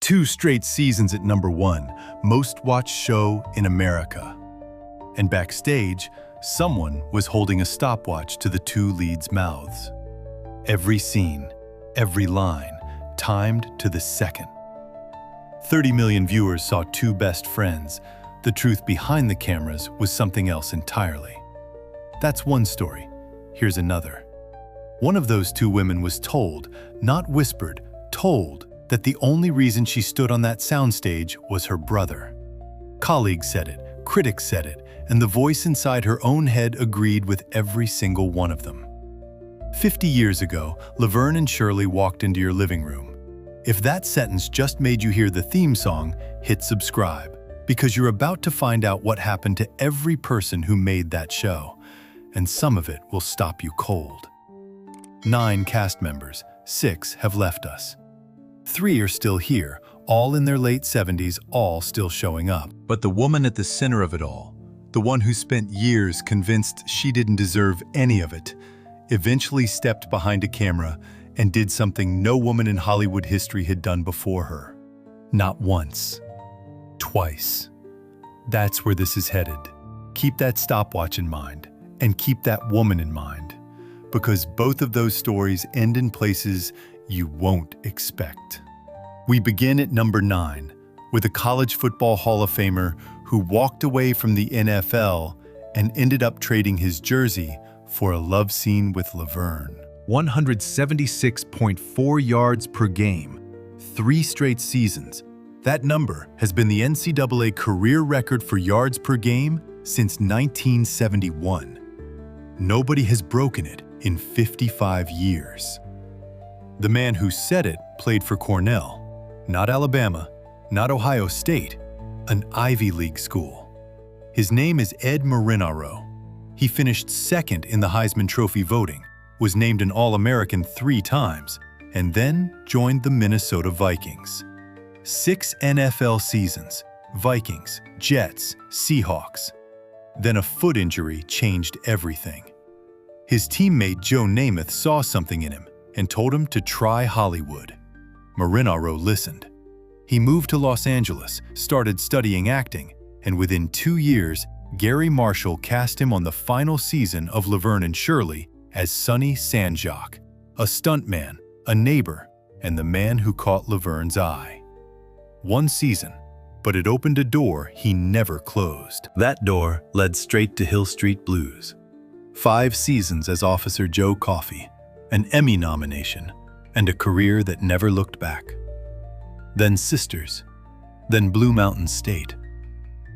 2 straight seasons at #1, most watched show in America. And backstage, someone was holding a stopwatch to the 2 leads' mouths. Every scene, every line, timed to the second. 30 million viewers saw 2 best friends. The truth behind the cameras was something else entirely. That's one story. Here's another. One of those 2 women was told, not whispered, told, that the only reason she stood on that soundstage was her brother. Colleagues said it, critics said it, and the voice inside her own head agreed with every single one of them. 50 years ago, Laverne and Shirley walked into your living room. If that sentence just made you hear the theme song, hit subscribe, because you're about to find out what happened to every person who made that show, and some of it will stop you cold. 9 cast members, 6 have left us. 3 are still here, all in their late 70s, all still showing up. But the woman at the center of it all, the one who spent years convinced she didn't deserve any of it, eventually stepped behind a camera and did something no woman in Hollywood history had done before her. Not once, twice. That's where this is headed. Keep that stopwatch in mind, and keep that woman in mind, because both of those stories end in places you won't expect. We begin at #9 with a college football Hall of Famer who walked away from the NFL and ended up trading his jersey for a love scene with Laverne. 176.4 yards per game, 3 straight seasons. That number has been the NCAA career record for yards per game since 1971. Nobody has broken it in 55 years. The man who said it played for Cornell, not Alabama, not Ohio State, an Ivy League school. His name is Ed Marinaro. He finished second in the Heisman Trophy voting, was named an All-American 3 times, and then joined the Minnesota Vikings. 6 NFL seasons, Vikings, Jets, Seahawks. Then a foot injury changed everything. His teammate Joe Namath saw something in him and told him to try Hollywood. Marinaro listened. He moved to Los Angeles, started studying acting, and within 2 years, Gary Marshall cast him on the final season of Laverne and Shirley as Sonny Sanjak, a stuntman, a neighbor, and the man who caught Laverne's eye. 1 season, but it opened a door he never closed. That door led straight to Hill Street Blues. 5 seasons as Officer Joe Coffey, an Emmy nomination, and a career that never looked back. Then Sisters, then Blue Mountain State,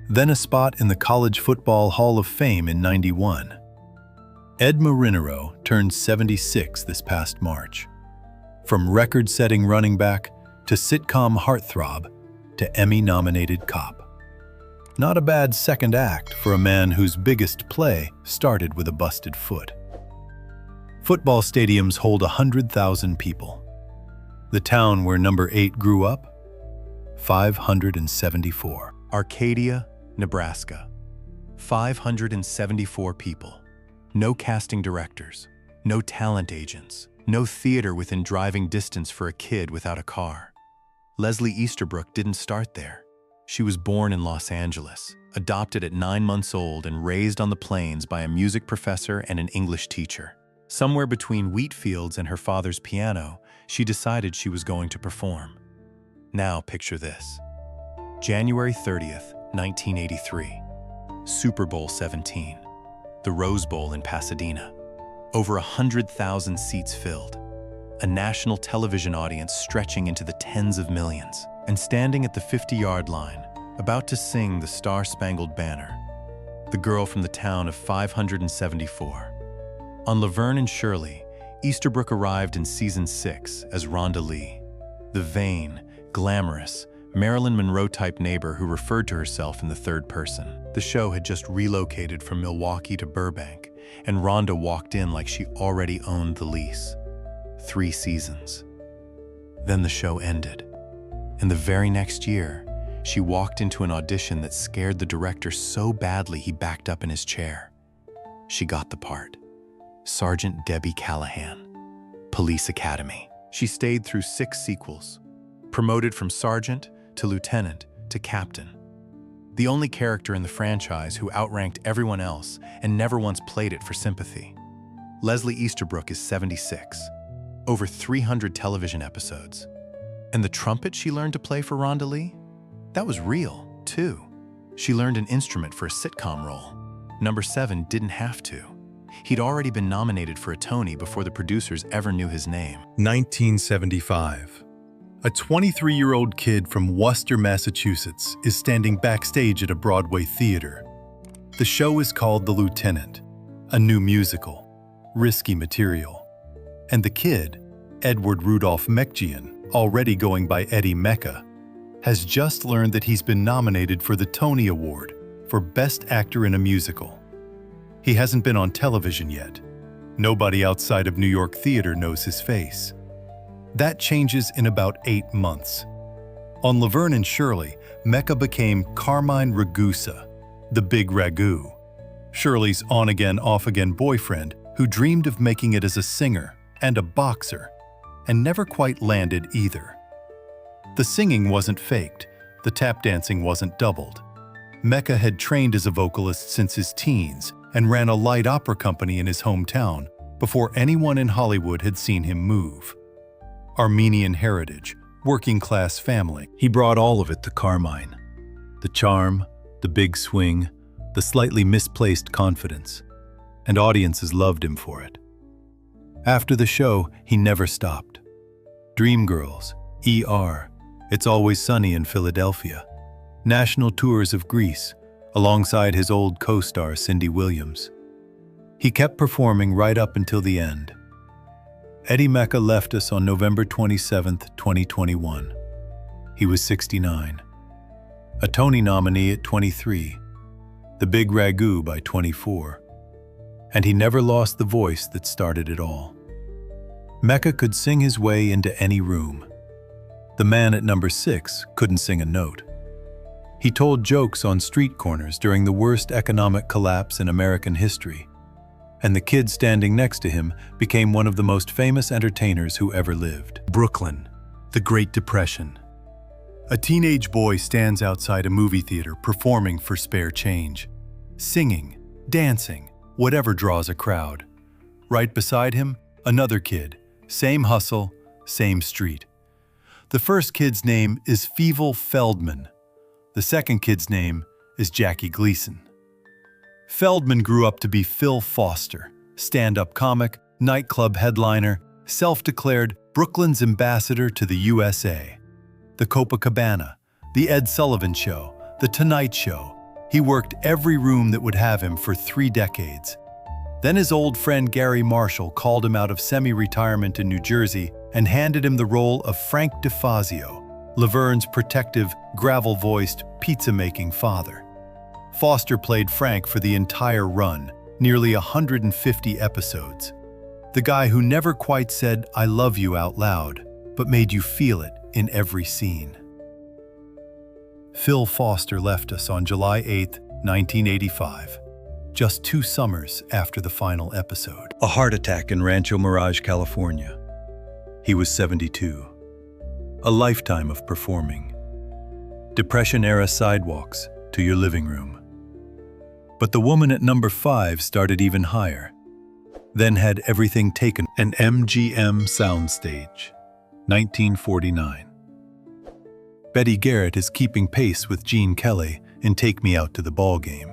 then a spot in the College Football Hall of Fame in '91. Ed Marinaro turned 76 this past March. From record-setting running back to sitcom heartthrob to Emmy-nominated cop. Not a bad second act for a man whose biggest play started with a busted foot. Football stadiums hold 100,000 people. The town where number 8 grew up, 574. Arcadia, Nebraska. 574 people. No casting directors, no talent agents, no theater within driving distance for a kid without a car. Leslie Easterbrook didn't start there. She was born in Los Angeles, adopted at 9 months old and raised on the plains by a music professor and an English teacher. Somewhere between wheat fields and her father's piano, she decided she was going to perform. Now picture this. January 30th, 1983. Super Bowl 17. The Rose Bowl in Pasadena. Over 100,000 seats filled. A national television audience stretching into the tens of millions. And standing at the 50-yard line, about to sing the Star-Spangled Banner. The girl from the town of 574. On Laverne and Shirley, Easterbrook arrived in season 6 as Ronda Lee, the vain, glamorous, Marilyn Monroe-type neighbor who referred to herself in the third person. The show had just relocated from Milwaukee to Burbank, and Ronda walked in like she already owned the lease. 3 seasons. Then the show ended, and the very next year, she walked into an audition that scared the director so badly he backed up in his chair. She got the part. Sergeant Debbie Callahan, Police Academy. She stayed through 6 sequels, promoted from sergeant to lieutenant to captain. The only character in the franchise who outranked everyone else and never once played it for sympathy. Leslie Easterbrook is 76, over 300 television episodes. And the trumpet she learned to play for Ronda Lee? That was real, too. She learned an instrument for a sitcom role. Number 7 didn't have to. He'd already been nominated for a Tony before the producers ever knew his name. 1975. A 23-year-old kid from Worcester, Massachusetts is standing backstage at a Broadway theater. The show is called The Lieutenant, a new musical, risky material. And the kid, Edward Rudolph McKean, already going by Eddie Mecca, has just learned that he's been nominated for the Tony Award for Best Actor in a Musical. He hasn't been on television yet. Nobody outside of New York theater knows his face. That changes in about 8 months. On Laverne and Shirley, Mecca became Carmine Ragusa, the big ragu, Shirley's on-again, off-again boyfriend who dreamed of making it as a singer and a boxer, and never quite landed either. The singing wasn't faked, the tap dancing wasn't doubled. Mecca had trained as a vocalist since his teens and ran a light opera company in his hometown before anyone in Hollywood had seen him move. Armenian heritage, working-class family. He brought all of it to Carmine. The charm, the big swing, the slightly misplaced confidence. And audiences loved him for it. After the show, he never stopped. Dreamgirls, ER, It's Always Sunny in Philadelphia, national tours of Greece, alongside his old co-star Cindy Williams. He kept performing right up until the end. Eddie Mecca left us on November 27, 2021. He was 69. A Tony nominee at 23. The Big Ragu by 24. And he never lost the voice that started it all. Mecca could sing his way into any room. The man at number 6 couldn't sing a note. He told jokes on street corners during the worst economic collapse in American history. And the kid standing next to him became one of the most famous entertainers who ever lived. Brooklyn, the Great Depression. A teenage boy stands outside a movie theater performing for spare change. Singing, dancing, whatever draws a crowd. Right beside him, another kid. Same hustle, same street. The first kid's name is Fievel Feldman. The second kid's name is Jackie Gleason. Feldman grew up to be Phil Foster, stand-up comic, nightclub headliner, self-declared Brooklyn's ambassador to the USA. The Copacabana, The Ed Sullivan Show, The Tonight Show. He worked every room that would have him for 3 decades. Then his old friend Gary Marshall called him out of semi-retirement in New Jersey and handed him the role of Frank Defazio, Laverne's protective, gravel-voiced, pizza-making father. Foster played Frank for the entire run, nearly 150 episodes. The guy who never quite said, "I love you" out loud, but made you feel it in every scene. Phil Foster left us on July 8, 1985, just 2 summers after the final episode. A heart attack in Rancho Mirage, California. He was 72. A lifetime of performing. Depression-era sidewalks to your living room. But the woman at number 5 started even higher, then had everything taken. An MGM soundstage, 1949. Betty Garrett is keeping pace with Gene Kelly in Take Me Out to the Ball Game.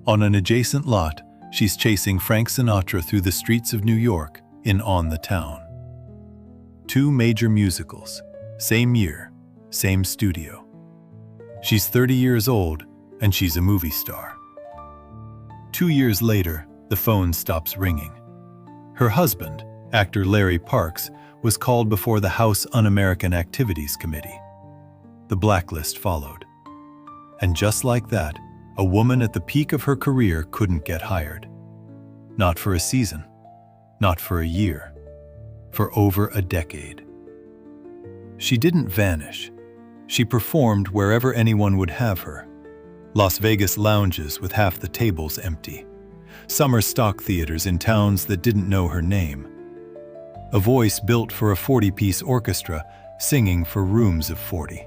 On an adjacent lot, she's chasing Frank Sinatra through the streets of New York in On the Town. 2 major musicals, same year, same studio. She's 30 years old, and she's a movie star. 2 years later, the phone stops ringing. Her husband, actor Larry Parks, was called before the House Un-American Activities Committee. The blacklist followed. And just like that, a woman at the peak of her career couldn't get hired. Not for a season, not for a year, for over a decade. She didn't vanish. She performed wherever anyone would have her. Las Vegas lounges with half the tables empty. Summer stock theaters in towns that didn't know her name. A voice built for a 40-piece orchestra singing for rooms of 40.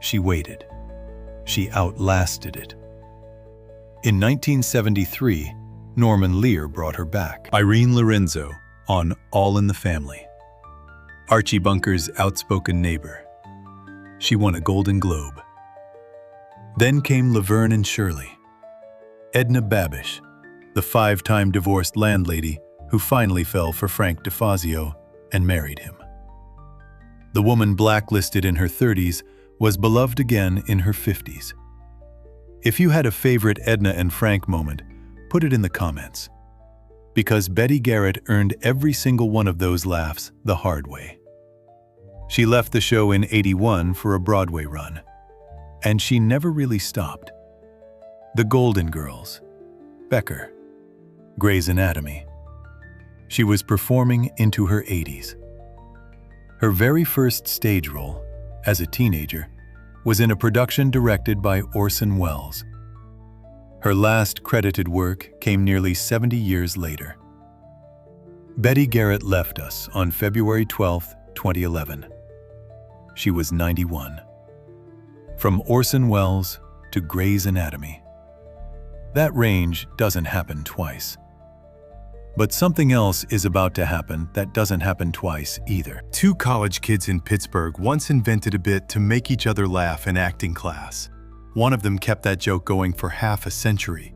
She waited. She outlasted it. In 1973, Norman Lear brought her back. Irene Lorenzo on All in the Family. Archie Bunker's outspoken neighbor. She won a Golden Globe. Then came Laverne and Shirley. Edna Babish, the 5-time divorced landlady who finally fell for Frank Defazio and married him. The woman blacklisted in her 30s was beloved again in her 50s. If you had a favorite Edna and Frank moment, put it in the comments. Because Betty Garrett earned every single one of those laughs the hard way. She left the show in '81 for a Broadway run, and she never really stopped. The Golden Girls, Becker, Grey's Anatomy. She was performing into her 80s. Her very first stage role, as a teenager, was in a production directed by Orson Welles. Her last credited work came nearly 70 years later. Betty Garrett left us on February 12, 2011. She was 91. From Orson Welles to Grey's Anatomy. That range doesn't happen twice. But something else is about to happen that doesn't happen twice either. 2 college kids in Pittsburgh once invented a bit to make each other laugh in acting class. One of them kept that joke going for half a century.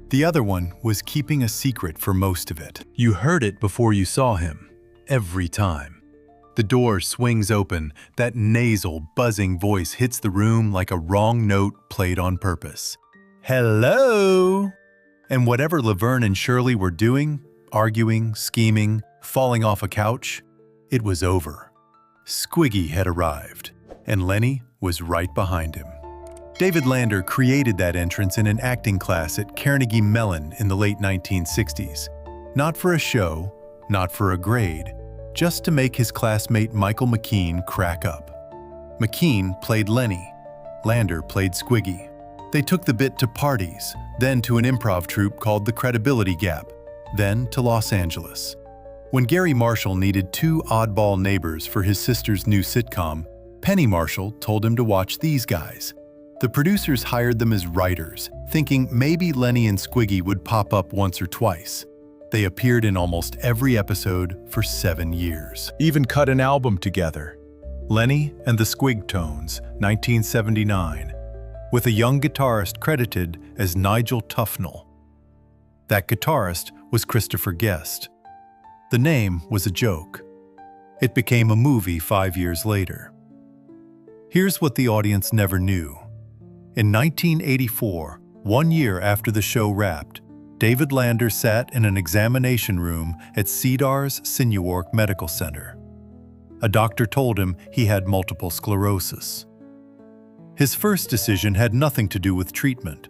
The other one was keeping a secret for most of it. You heard it before you saw him, every time. The door swings open, that nasal, buzzing voice hits the room like a wrong note played on purpose. Hello! And whatever Laverne and Shirley were doing, arguing, scheming, falling off a couch, it was over. Squiggy had arrived, and Lenny was right behind him. David Lander created that entrance in an acting class at Carnegie Mellon in the late 1960s. Not for a show, not for a grade, just to make his classmate Michael McKean crack up. McKean played Lenny. Lander played Squiggy. They took the bit to parties, then to an improv troupe called The Credibility Gap, then to Los Angeles. When Gary Marshall needed 2 oddball neighbors for his sister's new sitcom, Penny Marshall told him to watch these guys. The producers hired them as writers, thinking maybe Lenny and Squiggy would pop up once or twice. They appeared in almost every episode for 7 years. Even cut an album together. Lenny and the Squigtones, 1979, with a young guitarist credited as Nigel Tufnell. That guitarist was Christopher Guest. The name was a joke. It became a movie 5 years later. Here's what the audience never knew. In 1984, 1 year after the show wrapped, David Lander sat in an examination room at Cedar's Sinewark Medical Center. A doctor told him he had multiple sclerosis. His first decision had nothing to do with treatment.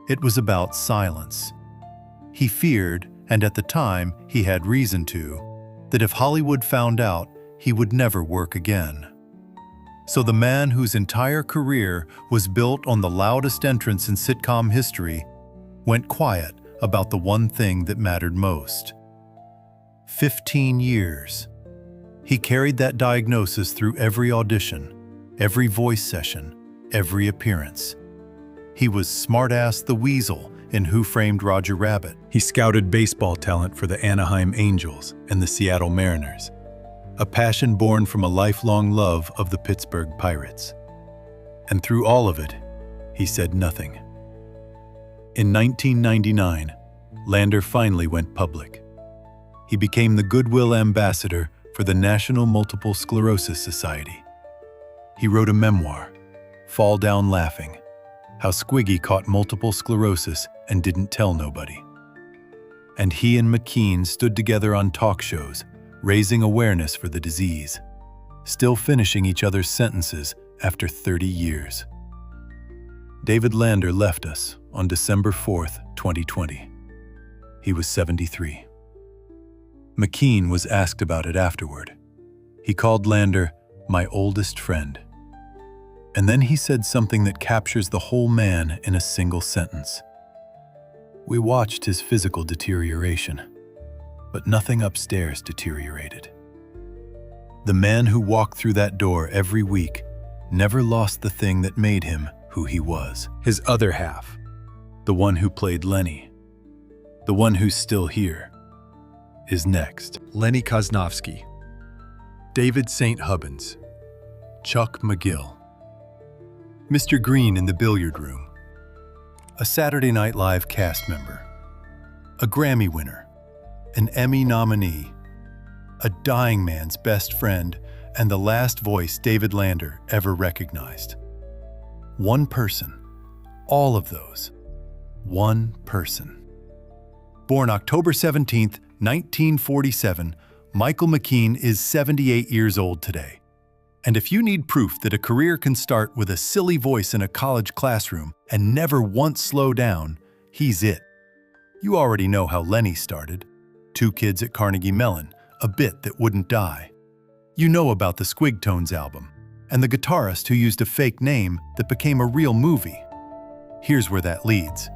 It was about silence. He feared, and at the time he had reason to, that if Hollywood found out, he would never work again. So the man whose entire career was built on the loudest entrance in sitcom history went quiet about the one thing that mattered most. 15 years. He carried that diagnosis through every audition, every voice session, every appearance. He was Smartass the Weasel in Who Framed Roger Rabbit. He scouted baseball talent for the Anaheim Angels and the Seattle Mariners, a passion born from a lifelong love of the Pittsburgh Pirates. And through all of it, he said nothing. In 1999, Lander finally went public. He became the Goodwill Ambassador for the National Multiple Sclerosis Society. He wrote a memoir, Fall Down Laughing, How Squiggy Caught Multiple Sclerosis and Didn't Tell Nobody. And he and McKean stood together on talk shows, raising awareness for the disease, still finishing each other's sentences after 30 years. David Lander left us on December 4th, 2020. He was 73. McKean was asked about it afterward. He called Lander my oldest friend. And then he said something that captures the whole man in a single sentence. We watched his physical deterioration, but nothing upstairs deteriorated. The man who walked through that door every week never lost the thing that made him who he was. His other half, the one who played Lenny, the one who's still here, is next. Lenny Kosnovsky, David St. Hubbins, Chuck McGill, Mr. Green in the billiard room, a Saturday Night Live cast member, a Grammy winner, an Emmy nominee, a dying man's best friend, and the last voice David Lander ever recognized. One person, all of those, one person. Born October 17th, 1947, Michael McKean is 78 years old today. And if you need proof that a career can start with a silly voice in a college classroom and never once slow down, he's it. You already know how Lenny started. 2 kids at Carnegie Mellon, a bit that wouldn't die. You know about the Squigtones album, and the guitarist who used a fake name that became a real movie. Here's where that leads.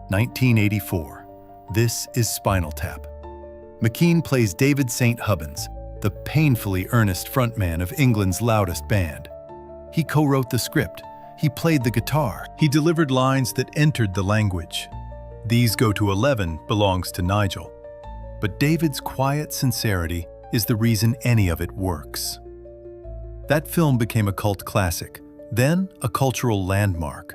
1984. This is Spinal Tap. McKean plays David St. Hubbins, the painfully earnest frontman of England's loudest band. He co-wrote the script. He played the guitar. He delivered lines that entered the language. These Go to 11 belongs to Nigel. But David's quiet sincerity is the reason any of it works. That film became a cult classic, then a cultural landmark.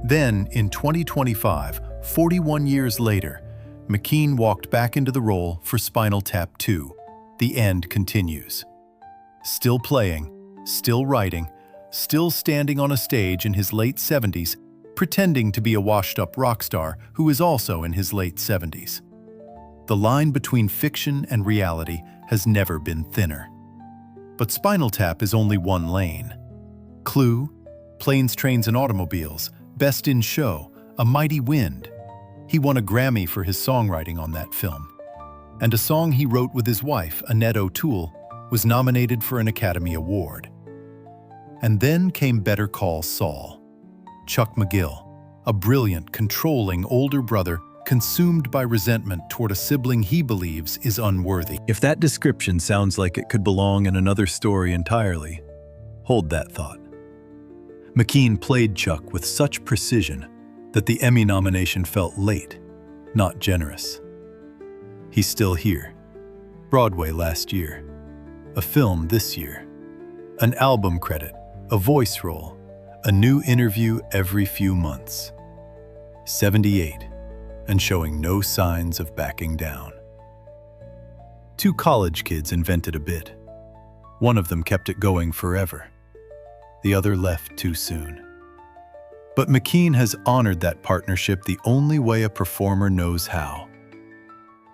Then, in 2025, 41 years later, McKean walked back into the role for Spinal Tap 2. The end continues. Still playing, still writing, still standing on a stage in his late 70s, pretending to be a washed-up rock star who is also in his late 70s. The line between fiction and reality has never been thinner. But Spinal Tap is only one lane. Clue, Planes, Trains, and Automobiles, Best in Show, A Mighty Wind. He won a Grammy for his songwriting on that film. And a song he wrote with his wife, Annette O'Toole, was nominated for an Academy Award. And then came Better Call Saul. Chuck McGill, a brilliant, controlling older brother consumed by resentment toward a sibling he believes is unworthy. If that description sounds like it could belong in another story entirely, hold that thought. McKean played Chuck with such precision that the Emmy nomination felt late, not generous. He's still here. Broadway last year. A film this year. An album credit, a voice role, a new interview every few months. 78, and showing no signs of backing down. 2 college kids invented a bit. One of them kept it going forever. The other left too soon. But McKean has honored that partnership the only way a performer knows how.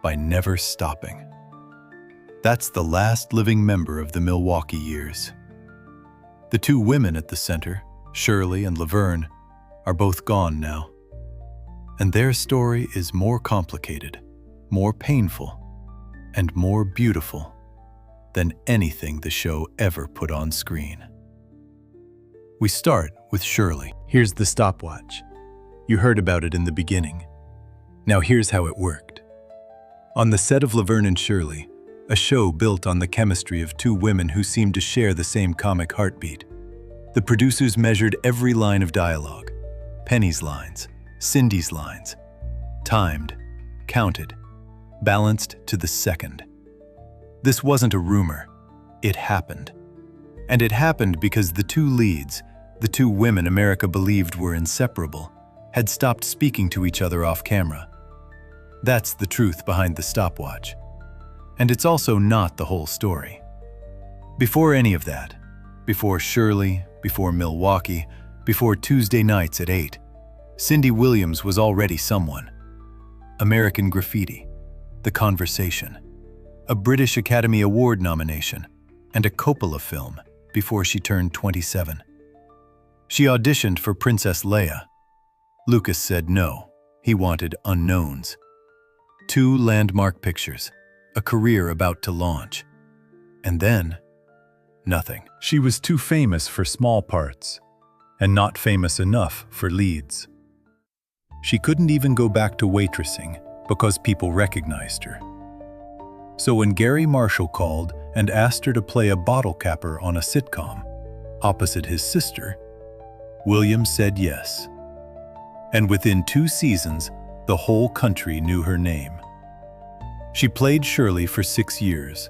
By never stopping. That's the last living member of the Milwaukee years. The 2 women at the center, Shirley and Laverne, are both gone now. And their story is more complicated, more painful, and more beautiful than anything the show ever put on screen. We start with Shirley. Here's the stopwatch. You heard about it in the beginning. Now here's how it worked. On the set of Laverne and Shirley, a show built on the chemistry of 2 women who seemed to share the same comic heartbeat, the producers measured every line of dialogue, Penny's lines, Cindy's lines, timed, counted, balanced to the second. This wasn't a rumor. It happened. And it happened because the 2 leads, the 2 women America believed were inseparable, had stopped speaking to each other off camera. That's the truth behind the stopwatch. And it's also not the whole story. Before any of that, before Shirley, before Milwaukee, before Tuesday nights at 8, Cindy Williams was already someone. American Graffiti, The Conversation, a British Academy Award nomination, and a Coppola film before she turned 27. She auditioned for Princess Leia. Lucas said no, he wanted unknowns. 2 landmark pictures, a career about to launch. And then, nothing. She was too famous for small parts, and not famous enough for leads. She couldn't even go back to waitressing because people recognized her. So when Gary Marshall called and asked her to play a bottle capper on a sitcom, opposite his sister, Williams said yes. And within 2 seasons, the whole country knew her name. She played Shirley for 6 years.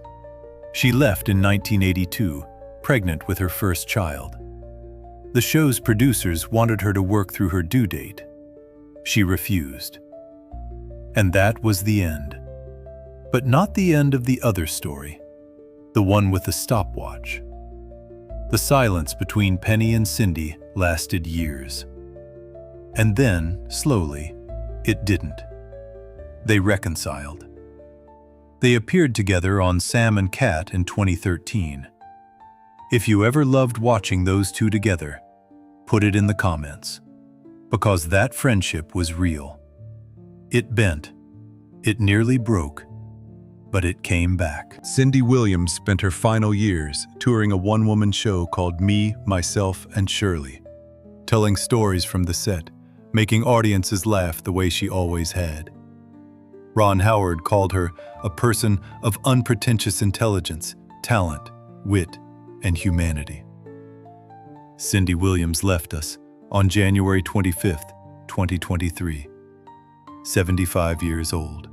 She left in 1982, pregnant with her first child. The show's producers wanted her to work through her due date. She refused. And that was the end. But not the end of the other story, the one with the stopwatch. The silence between Penny and Cindy lasted years. And then, slowly, it didn't. They reconciled. They appeared together on Sam and Cat in 2013. If you ever loved watching those two together, put it in the comments. Because that friendship was real. It bent. It nearly broke. But it came back. Cindy Williams spent her final years touring a one-woman show called Me, Myself, and Shirley, telling stories from the set, making audiences laugh the way she always had. Ron Howard called her a person of unpretentious intelligence, talent, wit, and humanity. Cindy Williams left us on January 25th, 2023, 75 years old.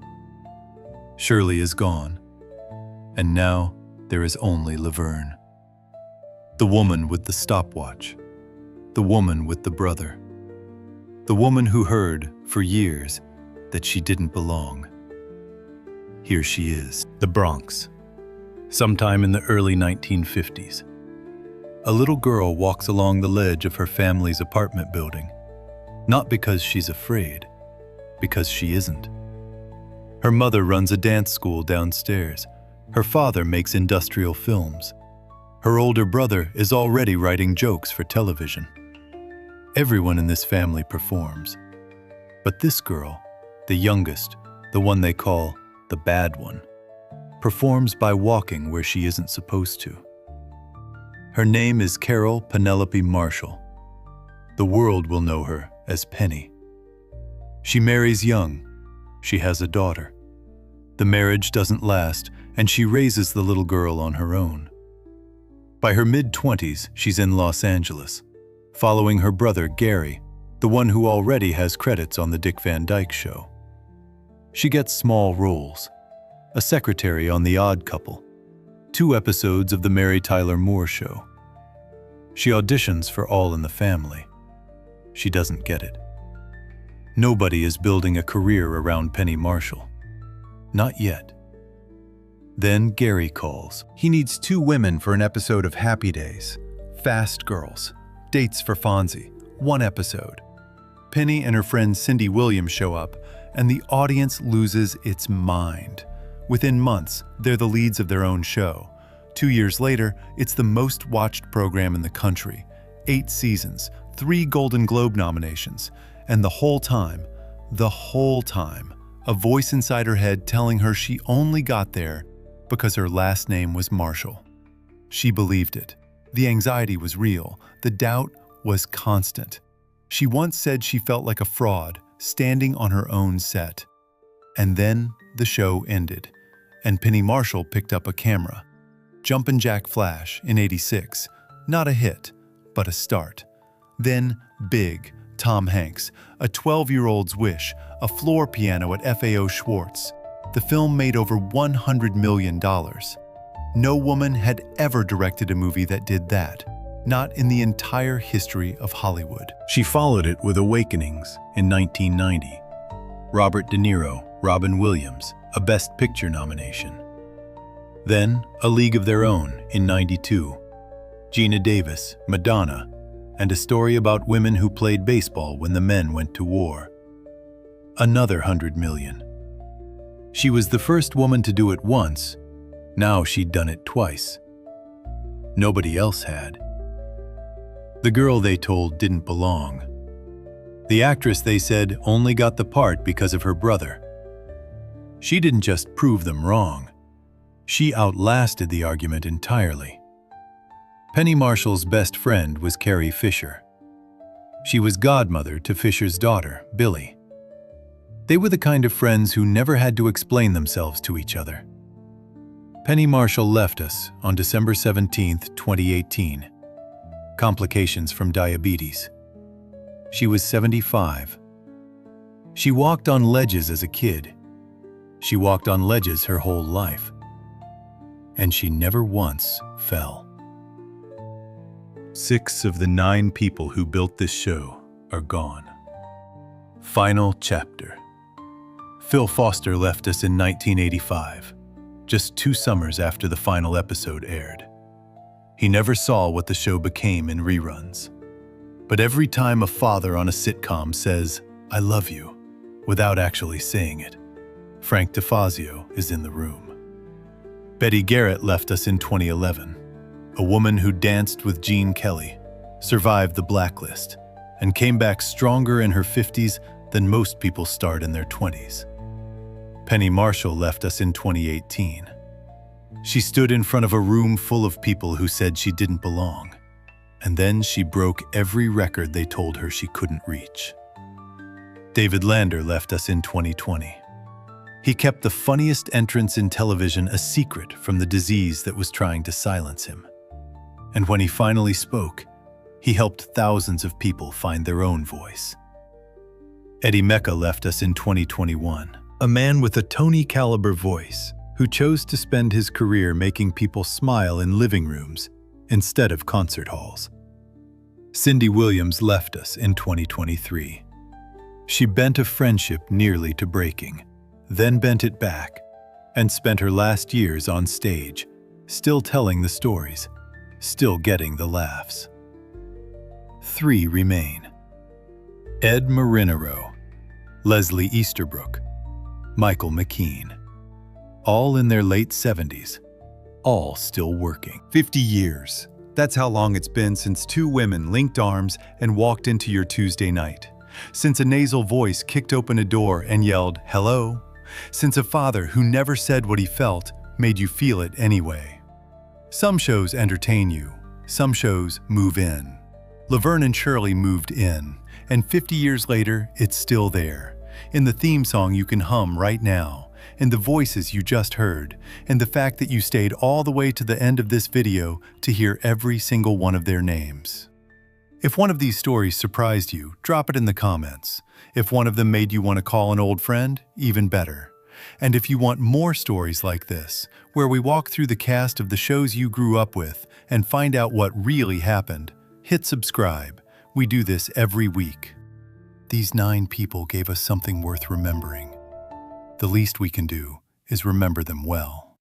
Shirley is gone, and now there is only Laverne. The woman with the stopwatch, the woman with the brother, the woman who heard, for years, that she didn't belong. Here she is. The Bronx, sometime in the early 1950s. A little girl walks along the ledge of her family's apartment building, not because she's afraid, because she isn't. Her mother runs a dance school downstairs. Her father makes industrial films. Her older brother is already writing jokes for television. Everyone in this family performs. But this girl, the youngest, the one they call the bad one, performs by walking where she isn't supposed to. Her name is Carol Penelope Marshall. The world will know her as Penny. She marries young. She has a daughter. The marriage doesn't last, and she raises the little girl on her own. By her mid-20s, she's in Los Angeles, following her brother Gary, the one who already has credits on The Dick Van Dyke Show. She gets small roles, a secretary on The Odd Couple, 2 episodes of The Mary Tyler Moore Show. She auditions for All in the Family. She doesn't get it. Nobody is building a career around Penny Marshall. Not yet. Then Gary calls. He needs 2 women for an episode of Happy Days. Fast Girls. Dates for Fonzie. 1 episode. Penny and her friend Cindy Williams show up, and the audience loses its mind. Within months, they're the leads of their own show. 2 years later, it's the most watched program in the country. 8 seasons, 3 Golden Globe nominations, and the whole time, a voice inside her head telling her she only got there because her last name was Marshall. She believed it. The anxiety was real. The doubt was constant. She once said she felt like a fraud, standing on her own set. And then the show ended, and Penny Marshall picked up a camera. Jumpin' Jack Flash in '86, not a hit, but a start. Then Big, Tom Hanks, A 12-Year-Old's Wish, a floor piano at FAO Schwartz. The film made over $100 million. No woman had ever directed a movie that did that, not in the entire history of Hollywood. She followed it with Awakenings in 1990. Robert De Niro, Robin Williams, a Best Picture nomination. Then A League of Their Own in '92. Gina Davis, Madonna, and a story about women who played baseball when the men went to war. Another $100 million. She was the first woman to do it once. Now she'd done it twice. Nobody else had. The girl they told didn't belong. The actress, they said, only got the part because of her brother. She didn't just prove them wrong. She outlasted the argument entirely. Penny Marshall's best friend was Carrie Fisher. She was godmother to Fisher's daughter, Billy. They were the kind of friends who never had to explain themselves to each other. Penny Marshall left us on December 17, 2018. Complications from diabetes. She was 75. She walked on ledges as a kid. She walked on ledges her whole life. And she never once fell. 6 of the 9 people who built this show are gone. Final chapter. Phil Foster left us in 1985, just 2 summers after the final episode aired. He never saw what the show became in reruns. But every time a father on a sitcom says, "I love you," without actually saying it, Frank Defazio is in the room. Betty Garrett left us in 2011, a woman who danced with Gene Kelly, survived the blacklist, and came back stronger in her 50s than most people start in their 20s. Penny Marshall left us in 2018. She stood in front of a room full of people who said she didn't belong, and then she broke every record they told her she couldn't reach. David Lander left us in 2020. He kept the funniest entrance in television a secret from the disease that was trying to silence him. And when he finally spoke, he helped thousands of people find their own voice. Eddie Mecca left us in 2021, a man with a Tony-caliber voice who chose to spend his career making people smile in living rooms instead of concert halls. Cindy Williams left us in 2023. She bent a friendship nearly to breaking, then bent it back, and spent her last years on stage, still telling the stories, still getting the laughs. 3 remain. Ed Marinaro, Leslie Easterbrook, Michael McKean. All in their late 70s, all still working. 50 years. That's how long it's been since 2 women linked arms and walked into your Tuesday night. Since a nasal voice kicked open a door and yelled, "Hello." Since a father who never said what he felt made you feel it anyway. Some shows entertain you. Some shows move in. Laverne and Shirley moved in, and 50 years later, it's still there. In the theme song you can hum right now, in the voices you just heard, and the fact that you stayed all the way to the end of this video to hear every single one of their names. If one of these stories surprised you, drop it in the comments. If one of them made you want to call an old friend, even better. And if you want more stories like this, where we walk through the cast of the shows you grew up with and find out what really happened, hit subscribe. We do this every week. These 9 people gave us something worth remembering. The least we can do is remember them well.